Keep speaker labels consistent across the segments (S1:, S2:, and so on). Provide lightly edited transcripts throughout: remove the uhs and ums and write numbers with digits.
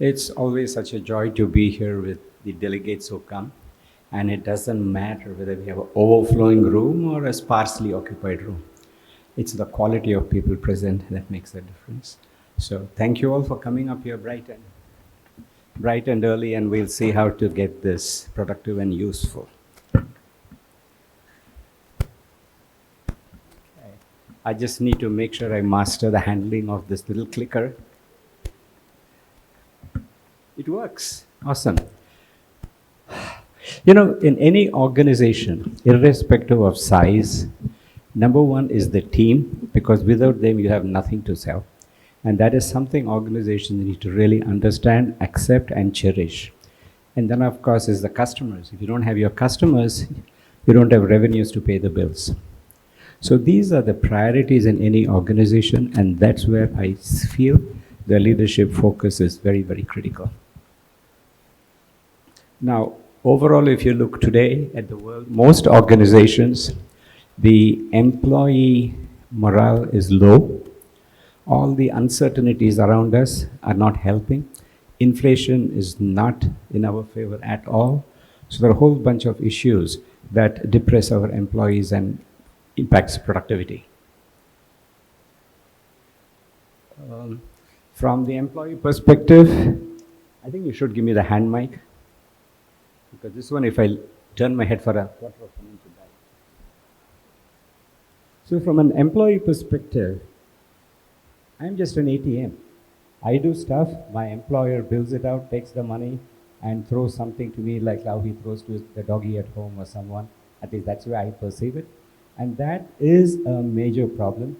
S1: It's always such a joy to be here with the delegates who come. And it doesn't matter whether we have an overflowing room or a sparsely occupied room. It's the quality of people present that makes the difference. So thank you all for coming up here bright and early, and we'll see how to get this productive and useful. Okay. I just need to make sure I master the handling of this little clicker. It works. Awesome. You know, in any organization, irrespective of size, number one is the team, because without them you have nothing to sell. And that is something organizations need to really understand, accept, and cherish. And then, of course, is the customers. If you don't have your customers, you don't have revenues to pay the bills. So these are the priorities in any organization, and that's where I feel the leadership focus is very, very critical. Now, overall, if you look today at the world, most organizations, the employee morale is low. All the uncertainties around us are not helping. Inflation is not in our favor at all. So there are a whole bunch of issues that depress our employees and impacts productivity. From the employee perspective, I think you should give me the hand mic, because this one, if I turn my head for a quarter of an inch, die. So from an employee perspective, I'm just an ATM. I do stuff, my employer bills it out, takes the money, and throws something to me like how he throws to the doggy at home or someone. At least that's the way I perceive it. And that is a major problem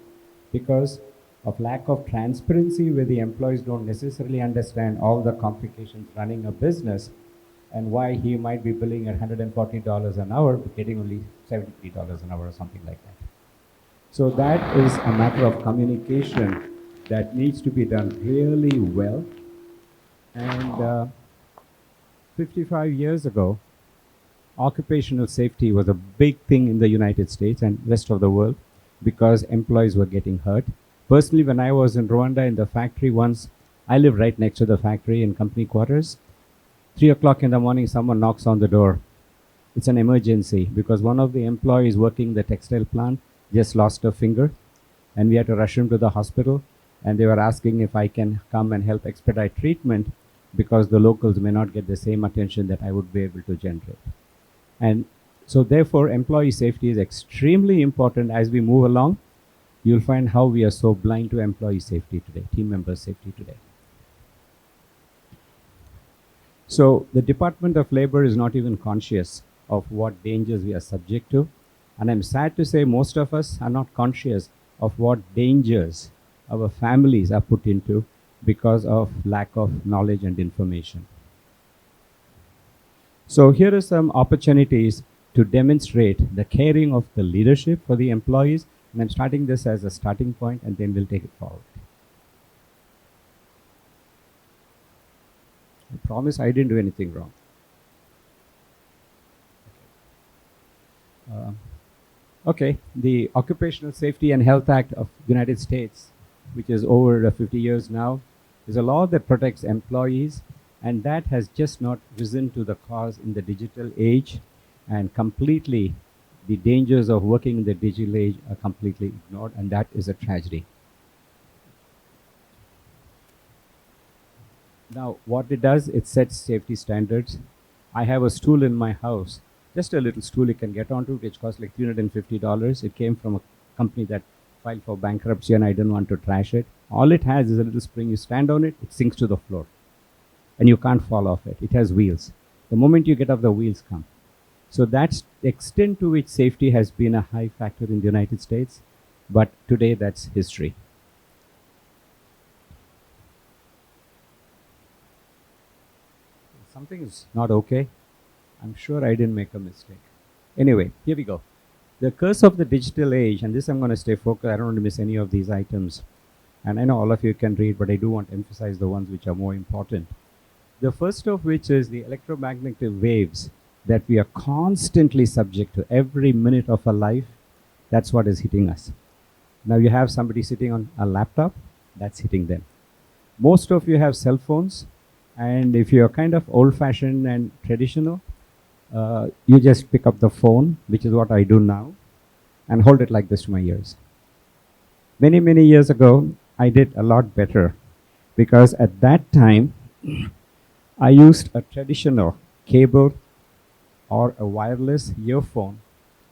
S1: because of lack of transparency, where the employees don't necessarily understand all the complications running a business and why he might be billing at $140 an hour but getting only $73 an hour or something like that. So that is a matter of communication that needs to be done really well. And 55 years ago, occupational safety was a big thing in the United States and rest of the world because employees were getting hurt. Personally, when I was in Rwanda in the factory once, I lived right next to the factory in company quarters. 3 o'clock in the morning, someone knocks on the door. It's an emergency because one of the employees working the textile plant just lost a finger, and we had to rush him to the hospital. And they were asking if I can come and help expedite treatment because the locals may not get the same attention that I would be able to generate. And so therefore, employee safety is extremely important as we move along. You'll find how we are so blind to employee safety today, team member safety today. So the Department of Labor is not even conscious of what dangers we are subject to. And I'm sad to say most of us are not conscious of what dangers our families are put into because of lack of knowledge and information. So here are some opportunities to demonstrate the caring of the leadership for the employees. And I'm starting this as a starting point, and then we'll take it forward. I promise I didn't do anything wrong. Okay, the Occupational Safety and Health Act of the United States, which is over 50 years now, is a law that protects employees, and that has just not risen to the cause in the digital age, and completely the dangers of working in the digital age are completely ignored, and that is a tragedy. Now, what it does, it sets safety standards. I have a stool in my house, just a little stool you can get onto, which costs like $350. It came from a company that filed for bankruptcy, and I didn't want to trash it. All it has is a little spring. You stand on it, it sinks to the floor, and you can't fall off it. It has wheels. The moment you get off, the wheels come. So that's the extent to which safety has been a high factor in the United States, but today that's history. Something is not okay. I'm sure I didn't make a mistake. Anyway, here we go. The curse of the digital age, and this I'm going to stay focused. I don't want to miss any of these items. And I know all of you can read, but I do want to emphasize the ones which are more important. The first of which is the electromagnetic waves that we are constantly subject to every minute of our life. That's what is hitting us. Now you have somebody sitting on a laptop, that's hitting them. Most of you have cell phones. And if you're kind of old-fashioned and traditional, you just pick up the phone, which is what I do now, and hold it like this to my ears. Many, many years ago, I did a lot better because at that time, I used a traditional cable or a wireless earphone,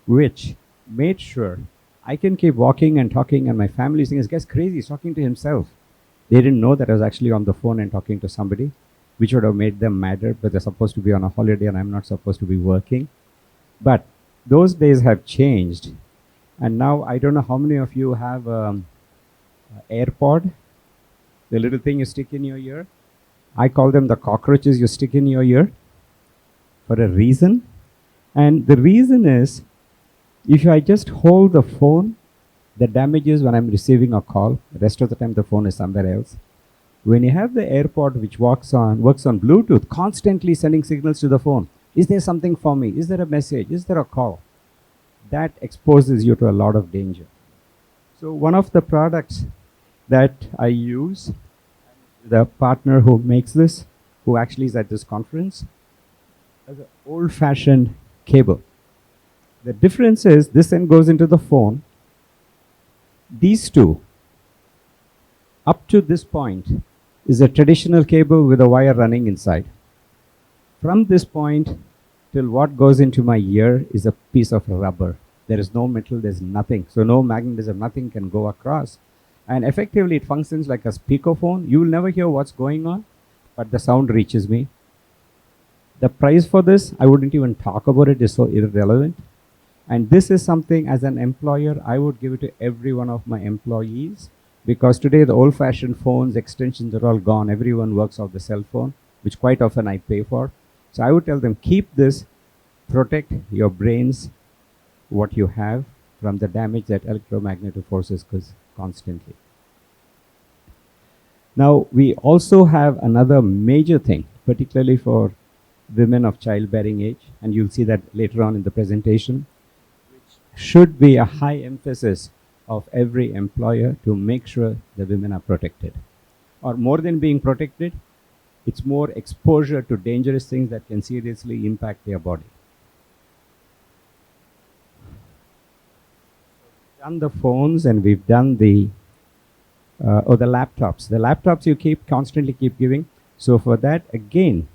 S1: which made sure I can keep walking and talking, and my family is thinking, this guy's crazy, he's talking to himself. They didn't know that I was actually on the phone and talking to somebody, which would have made them madder, but they're supposed to be on a holiday and I'm not supposed to be working. But those days have changed. And now I don't know how many of you have AirPod, the little thing you stick in your ear. I call them the cockroaches you stick in your ear for a reason. And the reason is, if I just hold the phone, the damage is when I'm receiving a call. The rest of the time the phone is somewhere else. When you have the AirPod, which works on Bluetooth, constantly sending signals to the phone, is there something for me? Is there a message? Is there a call? That exposes you to a lot of danger. So one of the products that I use, the partner who makes this, who actually is at this conference, is an old-fashioned cable. The difference is this end goes into the phone. These two, up to this point, is a traditional cable with a wire running inside. From this point till what goes into my ear is a piece of rubber. There is no metal, there's nothing. So no magnetism, nothing can go across. And effectively it functions like a speakerphone. You will never hear what's going on, but the sound reaches me. The price for this, I wouldn't even talk about it, is so irrelevant. And this is something, as an employer, I would give it to every one of my employees, because today the old-fashioned phones, extensions are all gone. Everyone works off the cell phone, which quite often I pay for. So I would tell them, keep this, protect your brains, what you have, from the damage that electromagnetic forces cause constantly. Now, we also have another major thing, particularly for women of childbearing age, and you'll see that later on in the presentation, should be a high emphasis of every employer to make sure the women are protected. Or more than being protected, it's more exposure to dangerous things that can seriously impact their body. We've done the phones and we've done the laptops. The laptops you constantly keep giving. So for that, again,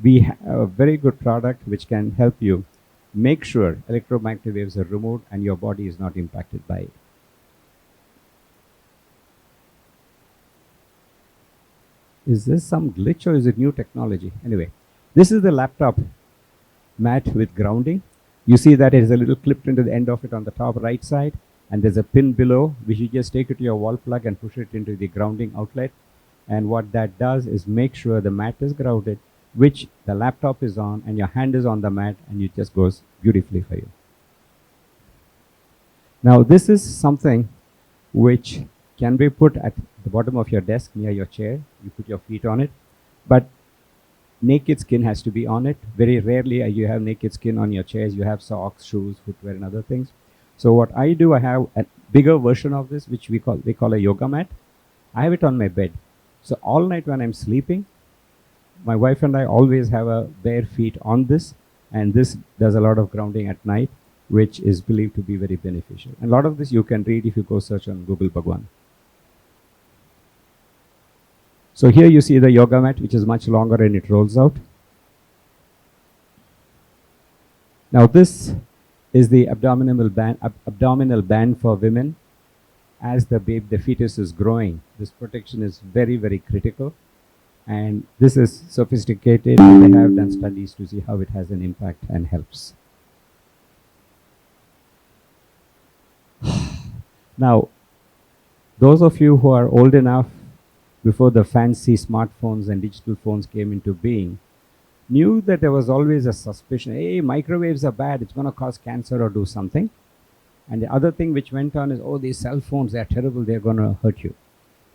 S1: we have a very good product which can help you make sure electromagnetic waves are removed and your body is not impacted by it. Is this some glitch or is it new technology? Anyway, this is the laptop mat with grounding. You see that it is a little clipped into the end of it on the top right side, and there's a pin below which you just take it to your wall plug and push it into the grounding outlet. And what that does is make sure the mat is grounded, which the laptop is on, and your hand is on the mat, and it just goes beautifully for you. Now, this is something which can be put at the bottom of your desk near your chair. You put your feet on it, but naked skin has to be on it. Very rarely you have naked skin on your chairs. You have socks, shoes, footwear, and other things. So what I do, I have a bigger version of this, which we call a yoga mat. I have it on my bed. So all night when I'm sleeping, my wife and I always have a bare feet on this, and this does a lot of grounding at night, which is believed to be very beneficial. And a lot of this you can read if you go search on Google Bhagwan. So here you see the yoga mat, which is much longer and it rolls out. Now this is the abdominal band for women. As the fetus is growing, this protection is very, very critical. And this is sophisticated, and they have done studies to see how it has an impact and helps. Now, those of you who are old enough before the fancy smartphones and digital phones came into being, knew that there was always a suspicion, hey, microwaves are bad, it's going to cause cancer or do something. And the other thing which went on is, oh, these cell phones, they're terrible, they're going to hurt you.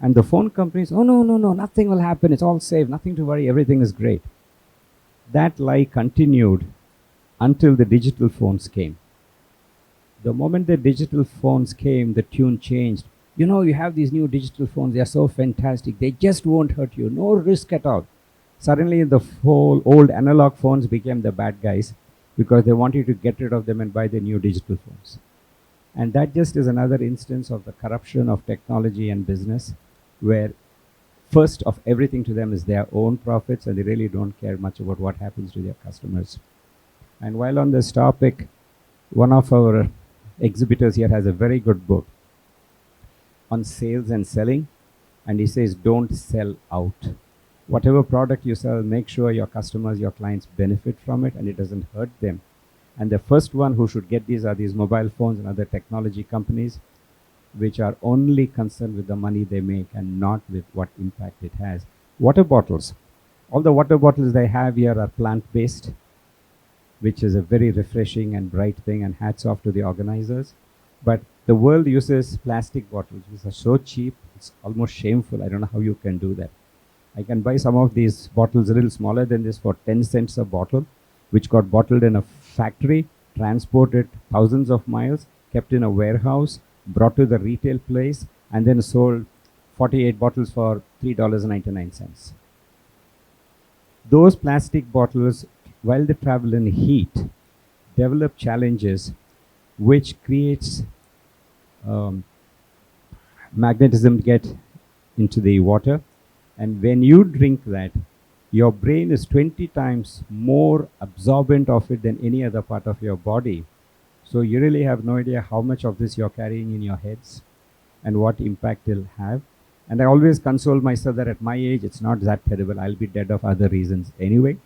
S1: And the phone companies, oh, no, nothing will happen, it's all safe, nothing to worry, everything is great. That lie continued until the digital phones came. The moment the digital phones came, the tune changed. You have these new digital phones, they are so fantastic, they just won't hurt you, no risk at all. Suddenly, the whole old analog phones became the bad guys because they wanted to get rid of them and buy the new digital phones. And that just is another instance of the corruption of technology and business, where first of everything to them is their own profits, and they really don't care much about what happens to their customers. And while on this topic, one of our exhibitors here has a very good book on sales and selling, and he says, don't sell out. Whatever product you sell, make sure your customers, your clients benefit from it and it doesn't hurt them. And the first one who should get these are these mobile phones and other technology companies, which are only concerned with the money they make and not with what impact it has. Water bottles. All the water bottles they have here are plant-based, which is a very refreshing and bright thing, and hats off to the organizers. But the world uses plastic bottles, which are so cheap, it's almost shameful. I don't know how you can do that. I can buy some of these bottles a little smaller than this for 10 cents a bottle, which got bottled in a factory, transported thousands of miles, kept in a warehouse, brought to the retail place, and then sold 48 bottles for $3.99. Those plastic bottles, while they travel in heat, develop challenges which creates magnetism get into the water. And when you drink that, your brain is 20 times more absorbent of it than any other part of your body. So you really have no idea how much of this you're carrying in your heads and what impact it'll have. And I always console myself that at my age, it's not that terrible. I'll be dead of other reasons anyway.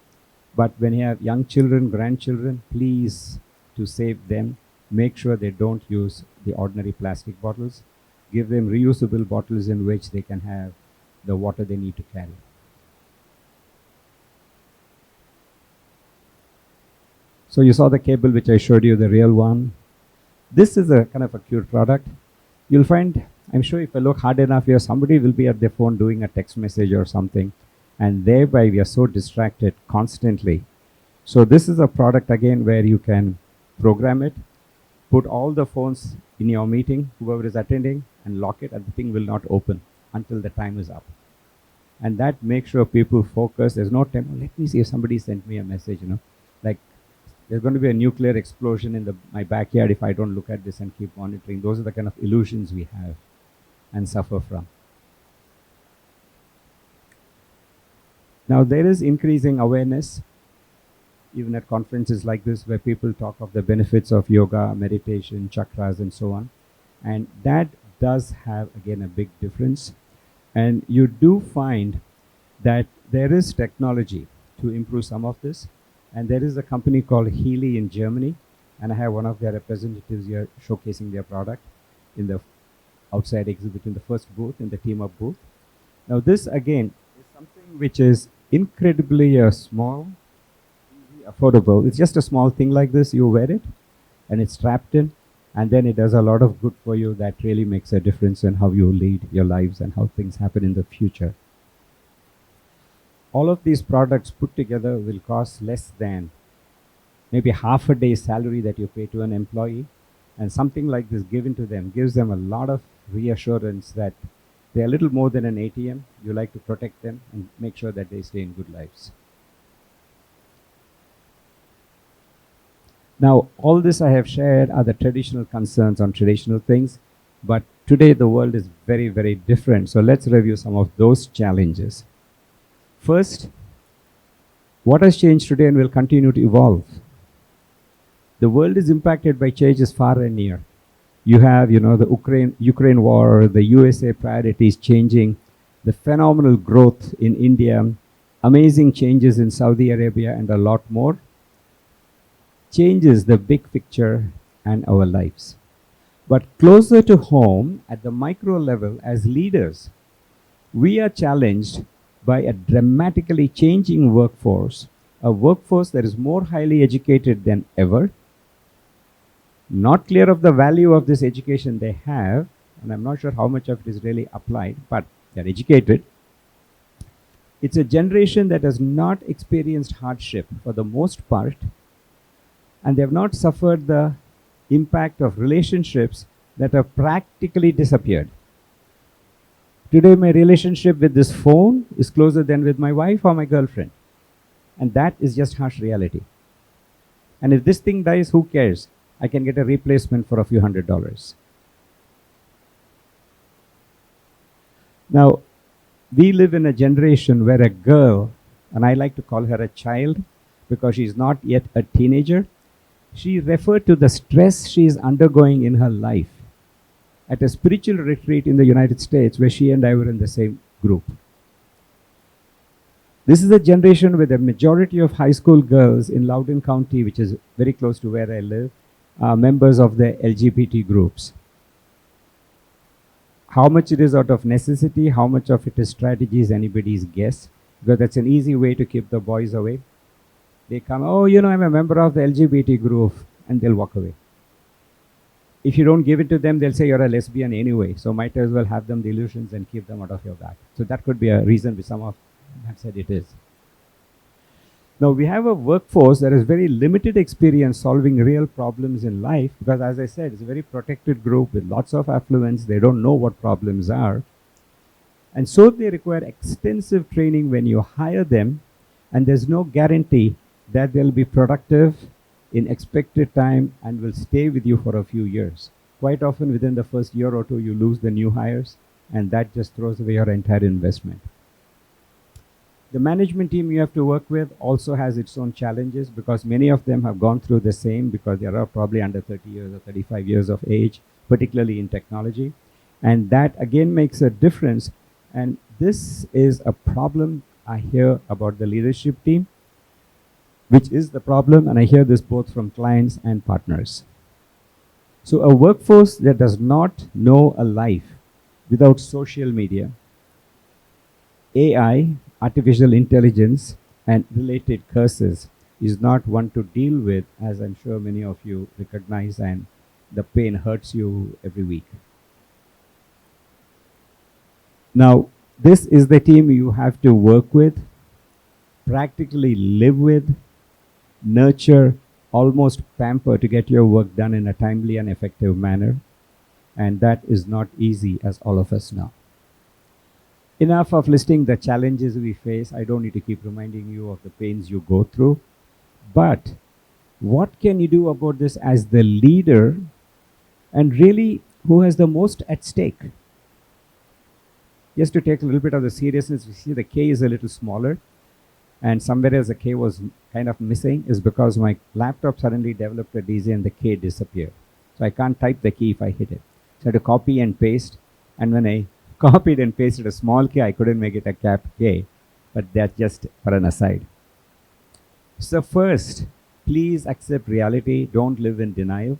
S1: But when you have young children, grandchildren, please, to save them, make sure they don't use the ordinary plastic bottles. Give them reusable bottles in which they can have the water they need to carry. So you saw the cable which I showed you, the real one. This is a kind of a cute product. You'll find, I'm sure if I look hard enough here, somebody will be at their phone doing a text message or something, and thereby we are so distracted constantly. So this is a product again where you can program it, put all the phones in your meeting, whoever is attending, and lock it, and the thing will not open until the time is up. And that makes sure people focus. There's no time, let me see if somebody sent me a message, like there's going to be a nuclear explosion in my backyard if I don't look at this and keep monitoring. Those are the kind of illusions we have and suffer from. Now there is increasing awareness, even at conferences like this, where people talk of the benefits of yoga, meditation, chakras, and so on. And that does have, again, a big difference. And you do find that there is technology to improve some of this. And there is a company called Healy in Germany, and I have one of their representatives here showcasing their product in the outside exhibit in the first booth, in the team up booth. Now this again is something which is incredibly small, easy, affordable. It's just a small thing like this. You wear it and it's strapped in, and then it does a lot of good for you. That really makes a difference in how you lead your lives and how things happen in the future. All of these products put together will cost less than maybe half a day's salary that you pay to an employee. And something like this given to them gives them a lot of reassurance that they're a little more than an ATM. You like to protect them and make sure that they stay in good lives. Now, all this I have shared are the traditional concerns on traditional things, but today the world is very, very different. So let's review some of those challenges. First, what has changed today and will continue to evolve? The world is impacted by changes far and near. You have, the Ukraine war, the USA priorities changing, the phenomenal growth in India, amazing changes in Saudi Arabia, and a lot more. Changes the big picture and our lives. But closer to home, at the micro level, as leaders, we are challenged by a dramatically changing workforce, a workforce that is more highly educated than ever, not clear of the value of this education they have, and I'm not sure how much of it is really applied, but they're educated. It's a generation that has not experienced hardship for the most part, and they have not suffered the impact of relationships that have practically disappeared. Today, my relationship with this phone is closer than with my wife or my girlfriend. And that is just harsh reality. And if this thing dies, who cares? I can get a replacement for a few $100s. Now, we live in a generation where a girl, and I like to call her a child because she's not yet a teenager, she referred to the stress she is undergoing in her life at a spiritual retreat in the United States where she and I were in the same group. This is a generation where the majority of high school girls in Loudoun County, which is very close to where I live, are members of the LGBT groups. How much it is out of necessity, how much of it is strategy is anybody's guess, because that's an easy way to keep the boys away. They come, oh, I'm a member of the LGBT group, and they'll walk away. If you don't give it to them, they'll say you're a lesbian anyway, so might as well have them the illusions and keep them out of your back. So that could be a reason which some of them have said it is. Now, we have a workforce that has very limited experience solving real problems in life because, as I said, it's a very protected group with lots of affluence. They don't know what problems are. And so they require extensive training when you hire them, and there's no guarantee that they'll be productive in expected time and will stay with you for a few years. Quite often, within the first year or two, you lose the new hires, and that just throws away your entire investment. The management team you have to work with also has its own challenges because many of them have gone through the same because they are probably under 30 years or 35 years of age, particularly in technology. And that again makes a difference. And this is a problem I hear about the leadership team, which is the problem. And I hear this both from clients and partners. So a workforce that does not know a life without social media, AI, artificial intelligence, and related curses is not one to deal with, as I'm sure many of you recognize, and the pain hurts you every week. Now, this is the team you have to work with, practically live with, nurture, almost pamper to get your work done in a timely and effective manner. And that is not easy, as all of us know. Enough of listing the challenges we face. I don't need to keep reminding you of the pains you go through. But what can you do about this as the leader, and really who has the most at stake? Just to take a little bit of the seriousness, we see the K is a little smaller, and somewhere else the K was kind of missing is because my laptop suddenly developed a DC and the K disappeared. So I can't type the key if I hit it. So I had to copy and paste, and when I copied and pasted a small K, I couldn't make it a cap K, but that's just for an aside. So first, please accept reality. Don't live in denial.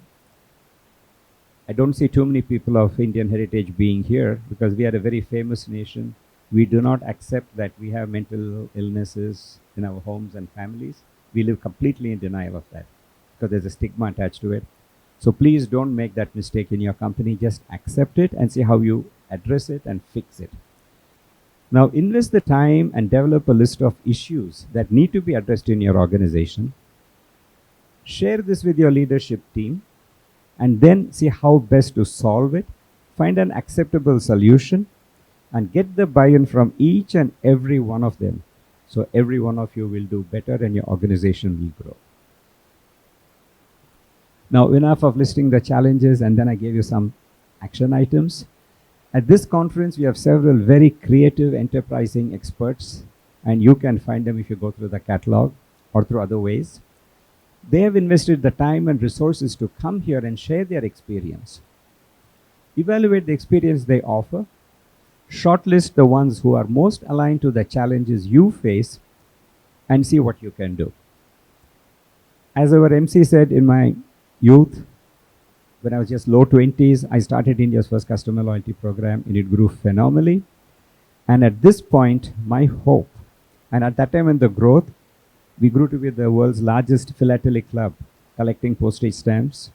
S1: I don't see too many people of Indian heritage being here because we are a very famous nation. We do not accept that we have mental illnesses in our homes and families. We live completely in denial of that because there's a stigma attached to it. So please don't make that mistake in your company. Just accept it and see how you address it and fix it. Now, invest the time and develop a list of issues that need to be addressed in your organization. Share this with your leadership team and then see how best to solve it. Find an acceptable solution and get the buy-in from each and every one of them. So every one of you will do better and your organization will grow. Now, enough of listing the challenges, and then I gave you some action items. At this conference, we have several very creative, enterprising experts, and you can find them if you go through the catalog or through other ways. They have invested the time and resources to come here and share their experience. Evaluate the experience they offer. Shortlist the ones who are most aligned to the challenges you face and see what you can do. As our MC said, in my youth, when I was just low 20s, I started India's first customer loyalty program, and it grew phenomenally. And at this point, my hope, and at that time in the growth, we grew to be the world's largest philatelic club, collecting postage stamps.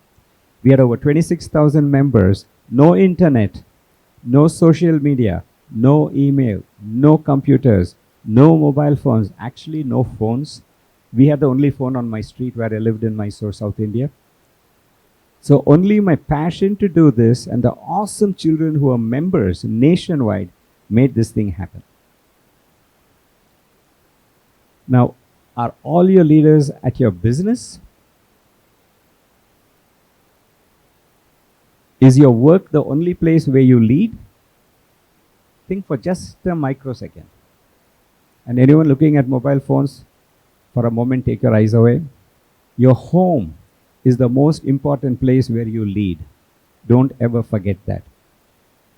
S1: We had over 26,000 members, no internet, no social media, no email, no computers, no mobile phones, actually no phones. We had the only phone on my street where I lived in Mysore, South India. So only my passion to do this and the awesome children who are members nationwide made this thing happen. Now, are all your leaders at your business? Is your work the only place where you lead? Think for just a microsecond. And anyone looking at mobile phones, for a moment, take your eyes away. Your home is the most important place where you lead. Don't ever forget that.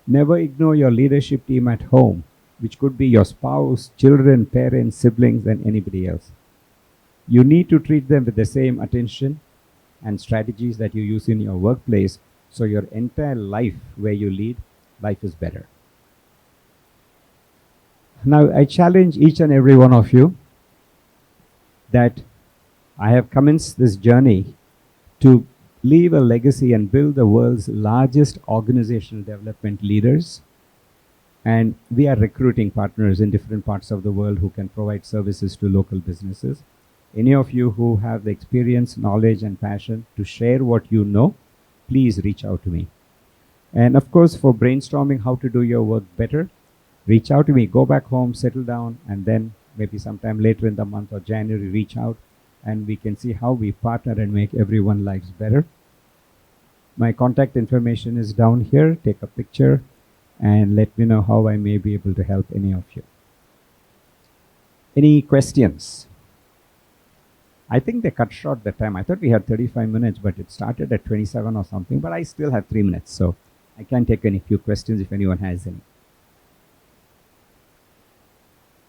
S1: Never ignore your leadership team at home, which could be your spouse, children, parents, siblings, and anybody else. You need to treat them with the same attention and strategies that you use in your workplace, so your entire life where you lead, life is better. Now, I challenge each and every one of you that I have commenced this journey to leave a legacy and build the world's largest organizational development leaders. And we are recruiting partners in different parts of the world who can provide services to local businesses. Any of you who have the experience, knowledge, and passion to share what you know, please reach out to me. And of course, for brainstorming how to do your work better, reach out to me, go back home, settle down, and then maybe sometime later in the month or January, reach out and we can see how we partner and make everyone's lives better. My contact information is down here. Take a picture and let me know how I may be able to help any of you. Any questions? I think they cut short the time. I thought we had 35 minutes, but it started at 27 or something, but I still have 3 minutes, so I can take any few questions if anyone has any.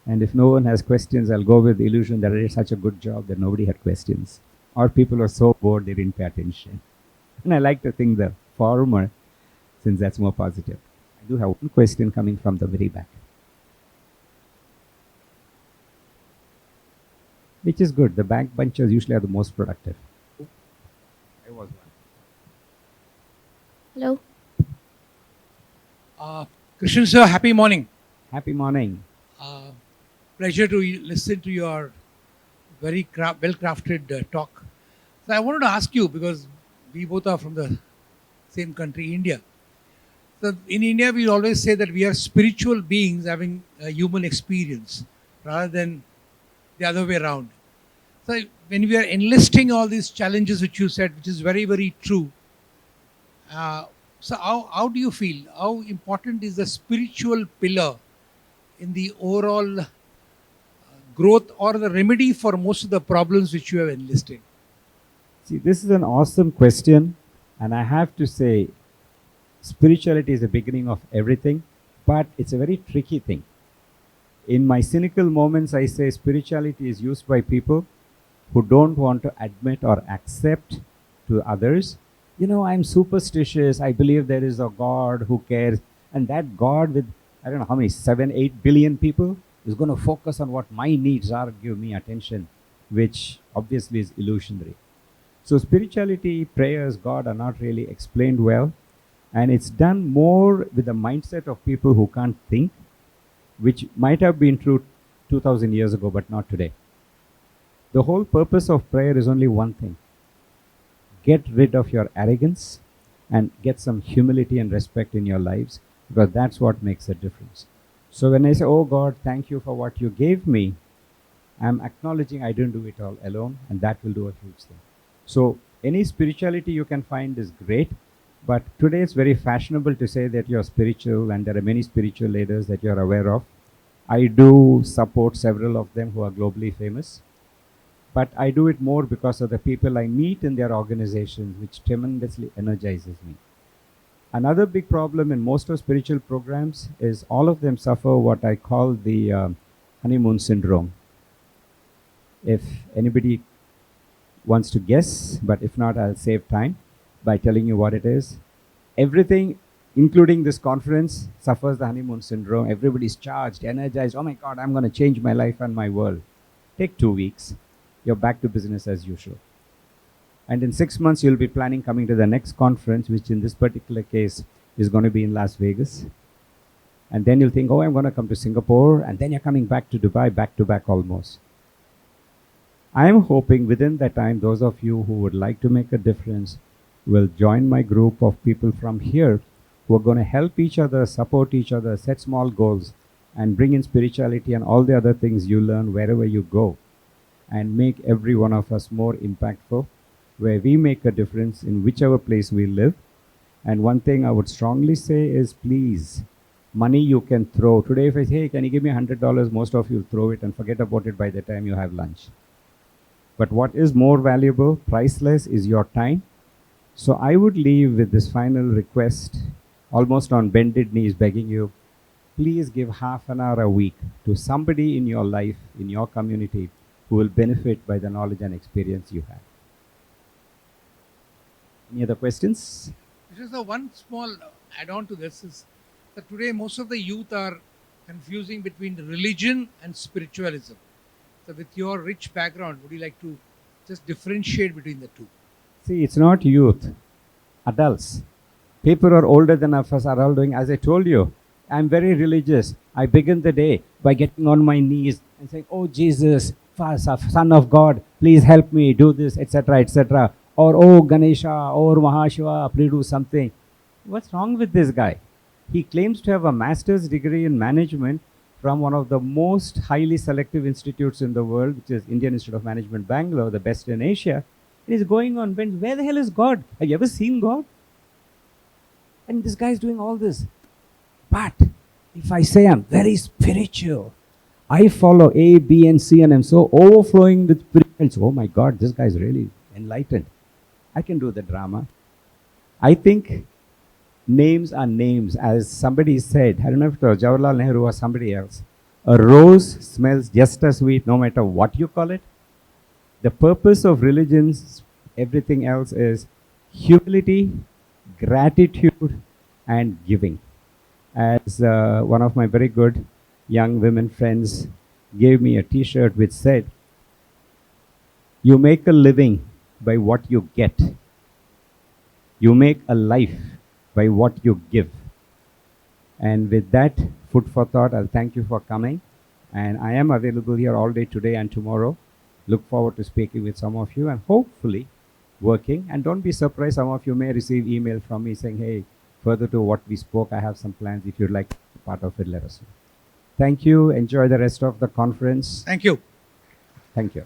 S1: And if no one has questions, I'll go with the illusion that I did such a good job that nobody had questions. Or people were so bored they didn't pay attention. And I like to think the former, since that's more positive. I do have one question coming from the very back. Which is good. The back bunches usually are the most productive. I was one.
S2: Hello. Krishnan sir, happy morning.
S1: Happy morning.
S2: Pleasure to listen to your very well-crafted talk. So I wanted to ask you, because we both are from the same country, India. So in India, we always say that we are spiritual beings having a human experience rather than the other way around. So when we are enlisting all these challenges which you said, which is very, very true, so how do you feel? How important is the spiritual pillar in the overall growth or the remedy for most of the problems which you have enlisted?
S1: See, this is an awesome question, and I have to say, spirituality is the beginning of everything, but it's a very tricky thing. In my cynical moments, I say spirituality is used by people who don't want to admit or accept to others, you know, I'm superstitious, I believe there is a God who cares, and that God with, I don't know how many, 7-8 billion people is going to focus on what my needs are, give me attention, which obviously is illusionary. So spirituality, prayers, God are not really explained well, and it's done more with the mindset of people who can't think, which might have been true 2000 years ago, but not today. The whole purpose of prayer is only one thing. Get rid of your arrogance and get some humility and respect in your lives, because that's what makes a difference. So when I say, oh God, thank you for what you gave me, I'm acknowledging I didn't do it all alone, and that will do a huge thing. So any spirituality you can find is great, but today it's very fashionable to say that you're spiritual, and there are many spiritual leaders that you're aware of. I do support several of them who are globally famous, but I do it more because of the people I meet in their organizations, which tremendously energizes me. Another big problem in most of spiritual programs is all of them suffer what I call the honeymoon syndrome. If anybody wants to guess, but if not, I'll save time by telling you what it is. Everything, including this conference, suffers the honeymoon syndrome. Everybody's charged, energized. Oh my God, I'm going to change my life and my world. Take 2 weeks. You're back to business as usual. And in 6 months, you'll be planning coming to the next conference, which in this particular case is going to be in Las Vegas. And then you'll think, oh, I'm going to come to Singapore. And then you're coming back to Dubai, back to back almost. I'm hoping within that time, those of you who would like to make a difference will join my group of people from here who are going to help each other, support each other, set small goals, and bring in spirituality and all the other things you learn wherever you go, and make every one of us more impactful, where we make a difference in whichever place we live. And one thing I would strongly say is, please, money you can throw. Today, if I say, hey, can you give me $100, most of you will throw it and forget about it by the time you have lunch. But what is more valuable, priceless, is your time. So I would leave with this final request, almost on bended knees, begging you, please give half an hour a week to somebody in your life, in your community, who will benefit by the knowledge and experience you have. Any other questions?
S2: Just the one small add-on to this is that today most of the youth are confusing between religion and spiritualism. So with your rich background, would you like to just differentiate between the two?
S1: See, it's not youth, adults. People who are older than us are all doing, as I told you, I'm very religious. I begin the day by getting on my knees and saying, oh Jesus, Son of God, please help me do this, etc., etc. Or, oh Ganesha, or Mahashiva, please do something. What's wrong with this guy? He claims to have a master's degree in management from one of the most highly selective institutes in the world, which is Indian Institute of Management, Bangalore, the best in Asia. It is going on bench. Where the hell is God? Have you ever seen God? And this guy is doing all this. But if I say I'm very spiritual, I follow A, B, and C, and I'm so overflowing with spiritual. Oh my God, this guy is really enlightened. I can do the drama. I think names are names. As somebody said, I don't know if it was Jawaharlal Nehru or somebody else, a rose smells just as sweet no matter what you call it. The purpose of religions, everything else, is humility, gratitude, and giving. As one of my very good young women friends gave me a t-shirt which said, you make a living by what you get. You make a life by what you give. And with that food for thought, I'll thank you for coming. And I am available here all day today and tomorrow. Look forward to speaking with some of you and hopefully working. And don't be surprised, some of you may receive email from me saying, hey, further to what we spoke, I have some plans. If you'd like to be part of it, let us know. Thank you. Enjoy the rest of the conference.
S2: Thank you.
S1: Thank you.